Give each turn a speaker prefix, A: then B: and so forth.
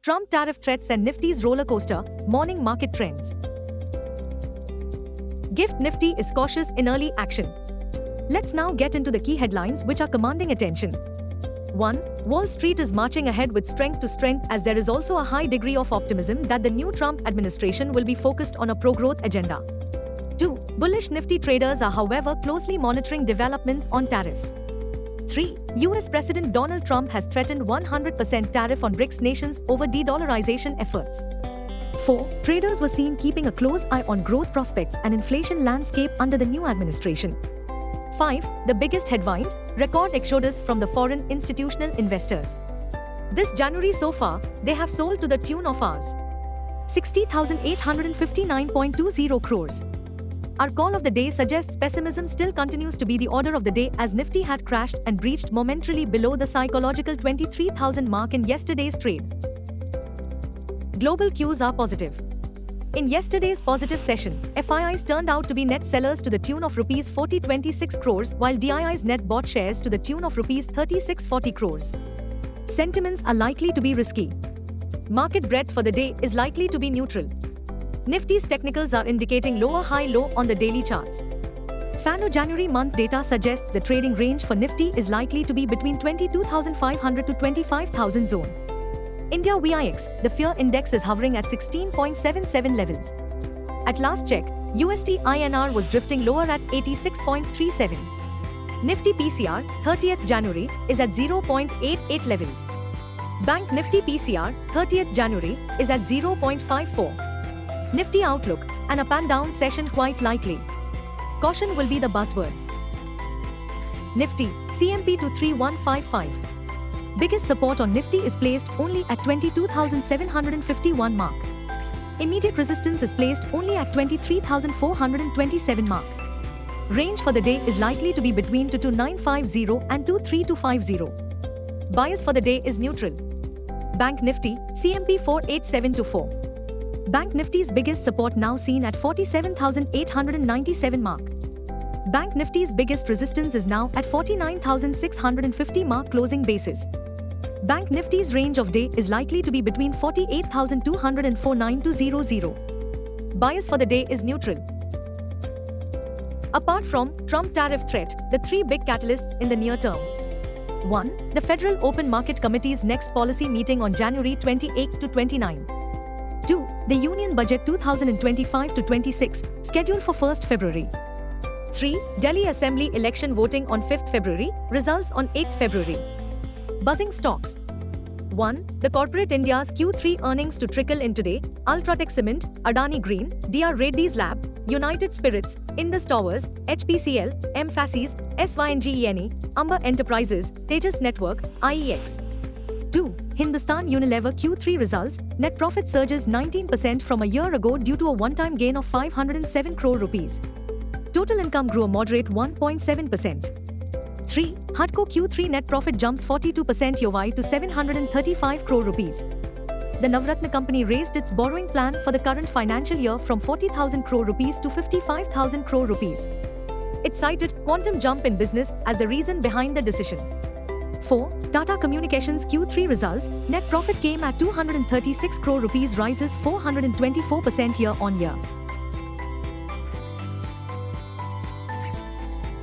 A: Trump tariff threats and Nifty's roller coaster, morning market trends. GIFT Nifty is cautious in early action. Let's now get into the key headlines which are commanding attention. 1. Wall Street is marching ahead with strength to strength as there is also a high degree of optimism that the new Trump administration will be focused on a pro-growth agenda. 2. Bullish Nifty traders are however closely monitoring developments on tariffs. 3. US President Donald Trump has threatened 100% tariff on BRICS nations over de-dollarization efforts. 4. Traders were seen keeping a close eye on growth prospects and inflation landscape under the new administration. 5. The biggest headwind, record exodus from the foreign institutional investors. This January so far, they have sold to the tune of Rs. 60,859.20 crores. Our call of the day suggests pessimism still continues to be the order of the day as Nifty had crashed and breached momentarily below the psychological 23,000 mark in yesterday's trade. Global cues are positive. In yesterday's positive session, FIIs turned out to be net sellers to the tune of Rs 4026 crores while DIIs net bought shares to the tune of Rs 3640 crores. Sentiments are likely to be risky. Market breadth for the day is likely to be neutral. Nifty's technicals are indicating lower high-low on the daily charts. FANO January month data suggests the trading range for Nifty is likely to be between 22,500 to 25,000 zone. India VIX, the fear index is hovering at 16.77 levels. At last check, USD INR was drifting lower at 86.37. Nifty PCR, 30th January, is at 0.88 levels. Bank Nifty PCR, 30th January, is at 0.54. Nifty outlook, an up and down session quite likely. Caution will be the buzzword. Nifty, CMP to 3155. Biggest support on Nifty is placed only at 22,751 mark. Immediate resistance is placed only at 23,427 mark. Range for the day is likely to be between 22950 and 23250. Bias for the day is neutral. Bank Nifty, CMP 48724. Bank Nifty's biggest support now seen at 47,897 mark. Bank Nifty's biggest resistance is now at 49,650 mark closing basis. Bank Nifty's range of day is likely to be between 48,200 and 49,200. Bias for the day is neutral. Apart from Trump tariff threat, the three big catalysts in the near term. 1. The Federal Open Market Committee's next policy meeting on January 28 to 29. 2. The Union Budget 2025-26, scheduled for 1st February. 3. Delhi Assembly election voting on 5th February, results on 8th February. Buzzing stocks. 1. The corporate India's Q3 earnings to trickle in today, Ultratech Cement, Adani Green, DR Reddy's Lab, United Spirits, Indus Towers, HPCL, Mphasis, SYNGENE, Amber Enterprises, Tejas Network, IEX. 2. Hindustan Unilever Q3 results, net profit surges 19% from a year ago due to a one-time gain of 507 crore rupees. Total income grew a moderate 1.7%. 3. HUDCO Q3 net profit jumps 42% YoY to 735 crore rupees. The Navratna company raised its borrowing plan for the current financial year from 40,000 crore rupees to 55,000 crore rupees. It cited quantum jump in business as the reason behind the decision. 4. Tata Communications Q3 results, net profit came at 236 crore rupees rises 424% year-on-year.